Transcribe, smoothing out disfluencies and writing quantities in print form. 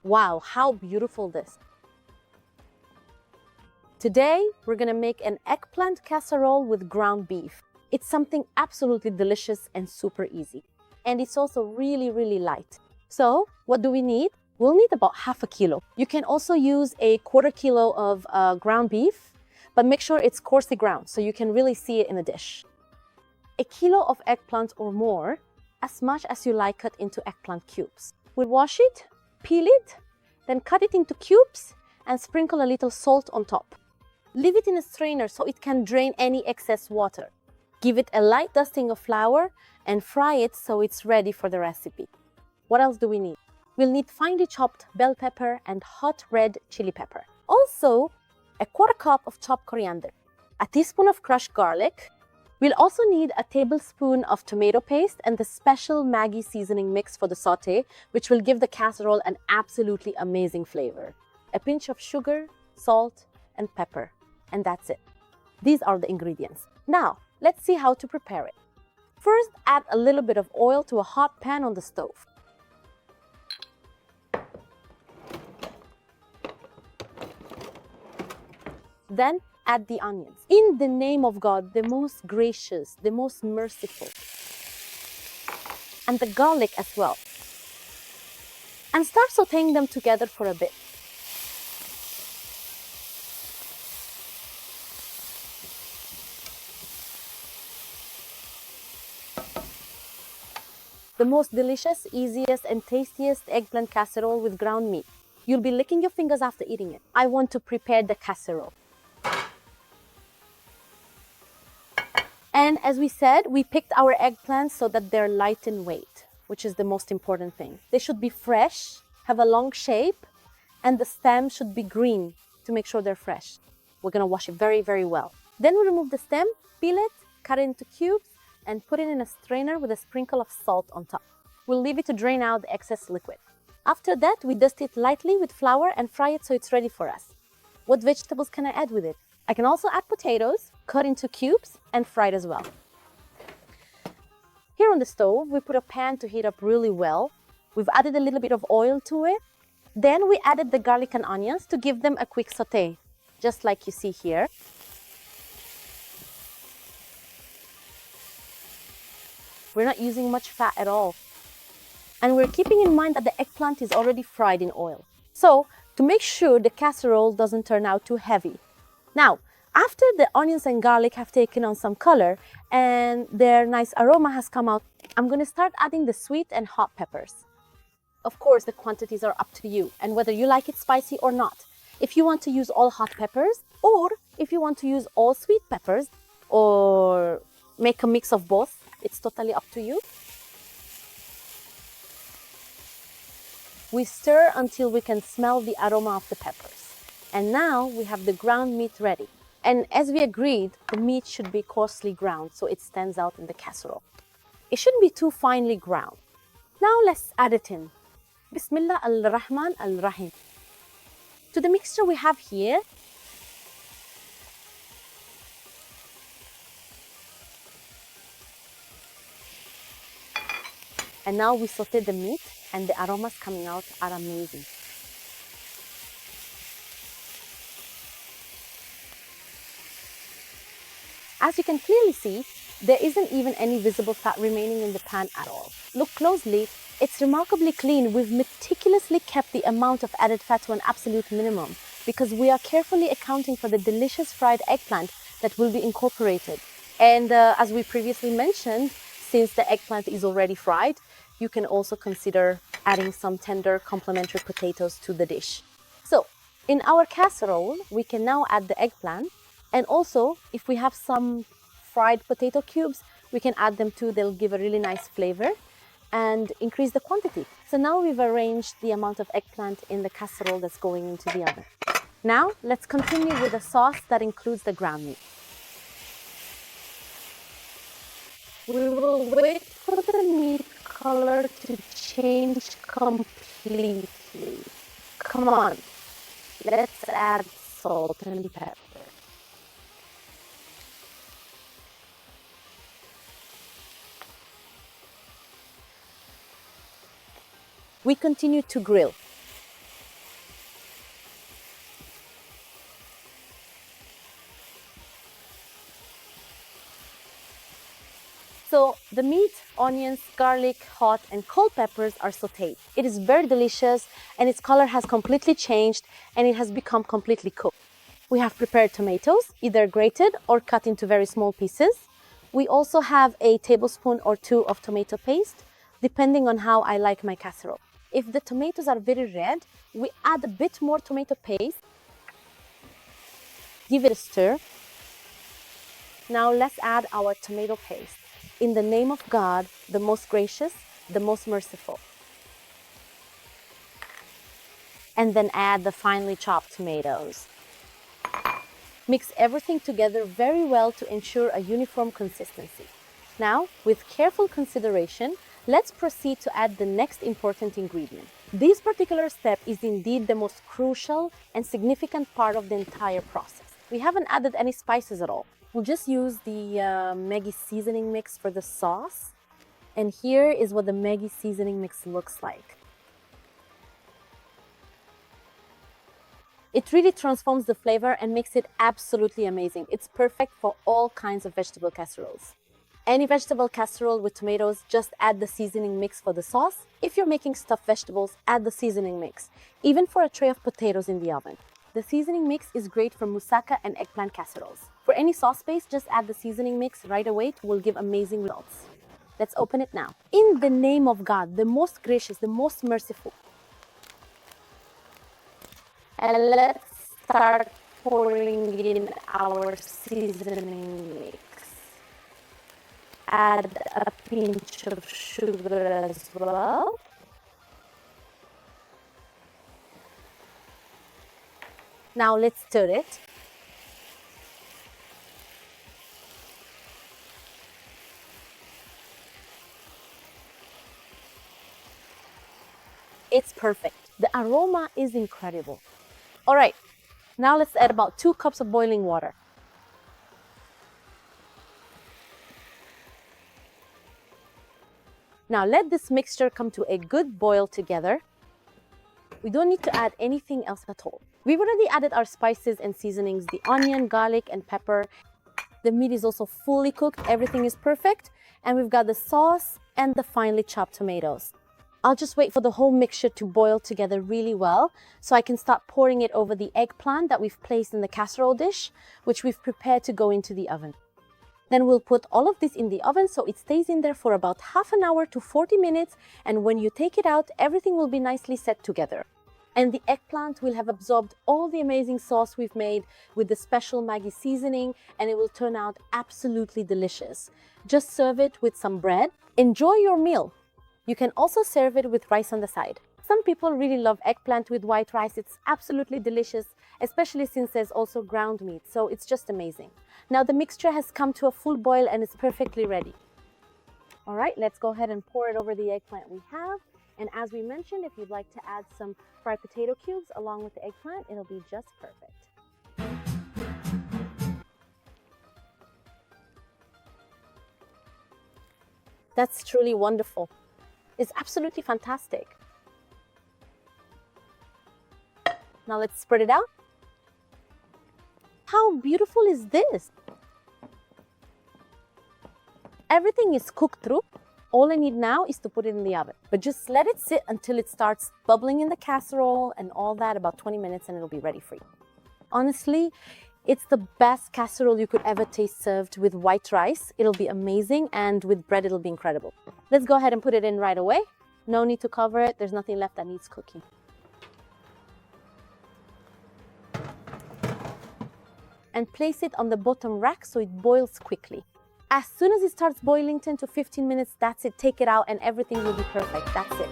Wow, how beautiful this. Today, we're gonna make an eggplant casserole with ground beef. It's something absolutely delicious and super easy. And it's also really, really light. So, what do we need? We'll need about half a kilo. You can also use a quarter kilo of ground beef, but make sure it's coarsely ground so you can really see it in the dish. A kilo of eggplant or more, as much as you like, cut into eggplant cubes. We'll wash it, peel it, then cut it into cubes and sprinkle a little salt on top. Leave it in a strainer so it can drain any excess water. Give it a light dusting of flour and fry it so it's ready for the recipe. What else do we need? We'll need finely chopped bell pepper and hot red chili pepper. Also, a quarter cup of chopped coriander, a teaspoon of crushed garlic. We'll also need a tablespoon of tomato paste and the special Maggi seasoning mix for the sauté, which will give the casserole an absolutely amazing flavor. A pinch of sugar, salt, and pepper. And that's it. These are the ingredients. Now, let's see how to prepare it. First, add a little bit of oil to a hot pan on the stove. Then, add the onions. In the name of God, the most gracious, the most merciful. And the garlic as well. And start sauteing them together for a bit. The most delicious, easiest, and tastiest eggplant casserole with ground meat. You'll be licking your fingers after eating it. I want to prepare the casserole. And as we said, we picked our eggplants so that they're light in weight, which is the most important thing. They should be fresh, have a long shape, and the stem should be green to make sure they're fresh. We're gonna wash it very, very well. Then we remove the stem, peel it, cut it into cubes, and put it in a strainer with a sprinkle of salt on top. We'll leave it to drain out the excess liquid. After that, we dust it lightly with flour and fry it so it's ready for us. What vegetables can I add with it? I can also add potatoes, cut into cubes, and fried as well. Here on the stove, we put a pan to heat up really well. We've added a little bit of oil to it. Then we added the garlic and onions to give them a quick sauté, just like you see here. We're not using much fat at all. And we're keeping in mind that the eggplant is already fried in oil. So, to make sure the casserole doesn't turn out too heavy. Now, after the onions and garlic have taken on some color and their nice aroma has come out, I'm going to start adding the sweet and hot peppers. Of course, the quantities are up to you and whether you like it spicy or not. If you want to use all hot peppers, or if you want to use all sweet peppers, or make a mix of both, it's totally up to you. We stir until we can smell the aroma of the peppers. And now we have the ground meat ready. And as we agreed, the meat should be coarsely ground so it stands out in the casserole. It shouldn't be too finely ground. Now let's add it in. Bismillah ar-Rahman ar-Rahim. To the mixture we have here, and now we saute the meat and the aromas coming out are amazing. As you can clearly see, there isn't even any visible fat remaining in the pan at all. Look closely, it's remarkably clean. We've meticulously kept the amount of added fat to an absolute minimum because we are carefully accounting for the delicious fried eggplant that will be incorporated. And as we previously mentioned, since the eggplant is already fried, you can also consider adding some tender complementary potatoes to the dish. So, in our casserole, we can now add the eggplant. And also, if we have some fried potato cubes, we can add them too. They'll give a really nice flavor and increase the quantity. So now we've arranged the amount of eggplant in the casserole that's going into the oven. Now, let's continue with the sauce that includes the ground meat. We will wait for the meat color to change completely. Come on, let's add salt and pepper. We continue to grill. So the meat, onions, garlic, hot and cold peppers are sauteed. It is very delicious and its color has completely changed and it has become completely cooked. We have prepared tomatoes, either grated or cut into very small pieces. We also have a tablespoon or two of tomato paste, depending on how I like my casserole. If the tomatoes are very red, we add a bit more tomato paste. Give it a stir. Now let's add our tomato paste. In the name of God, the most gracious, the most merciful. And then add the finely chopped tomatoes. Mix everything together very well to ensure a uniform consistency. Now, with careful consideration, let's proceed to add the next important ingredient. This particular step is indeed the most crucial and significant part of the entire process. We haven't added any spices at all. We'll just use the Maggi seasoning mix for the sauce. And here is what the Maggi seasoning mix looks like. It really transforms the flavor and makes it absolutely amazing. It's perfect for all kinds of vegetable casseroles. Any vegetable casserole with tomatoes, just add the seasoning mix for the sauce. If you're making stuffed vegetables, add the seasoning mix, even for a tray of potatoes in the oven. The seasoning mix is great for moussaka and eggplant casseroles. For any sauce base, just add the seasoning mix right away. It will give amazing results. Let's open it now. In the name of God, the most gracious, the most merciful. And let's start pouring in our seasoning mix. Add a pinch of sugar as well. Now let's stir it. It's perfect. The aroma is incredible. All right, now let's add about 2 cups of boiling water. Now let this mixture come to a good boil together. We don't need to add anything else at all. We've already added our spices and seasonings, the onion, garlic, and pepper. The meat is also fully cooked. Everything is perfect. And we've got the sauce and the finely chopped tomatoes. I'll just wait for the whole mixture to boil together really well so I can start pouring it over the eggplant that we've placed in the casserole dish, which we've prepared to go into the oven. Then we'll put all of this in the oven so it stays in there for about half an hour to 40 minutes. And when you take it out, everything will be nicely set together. And the eggplant will have absorbed all the amazing sauce we've made with the special Maggi seasoning, and it will turn out absolutely delicious. Just serve it with some bread. Enjoy your meal. You can also serve it with rice on the side. Some people really love eggplant with white rice. It's absolutely delicious, especially since there's also ground meat, so it's just amazing. Now the mixture has come to a full boil and it's perfectly ready. All right, let's go ahead and pour it over the eggplant we have. And as we mentioned, if you'd like to add some fried potato cubes along with the eggplant, it'll be just perfect. That's truly wonderful. It's absolutely fantastic. Now let's spread it out. How beautiful is this? Everything is cooked through. All I need now is to put it in the oven. But just let it sit until it starts bubbling in the casserole and all that, about 20 minutes, and it'll be ready for you. Honestly, it's the best casserole you could ever taste served with white rice. It'll be amazing, and with bread, it'll be incredible. Let's go ahead and put it in right away. No need to cover it. There's nothing left that needs cooking. And place it on the bottom rack so it boils quickly. As soon as it starts boiling 10 to 15 minutes, that's it. Take it out and everything will be perfect. That's it.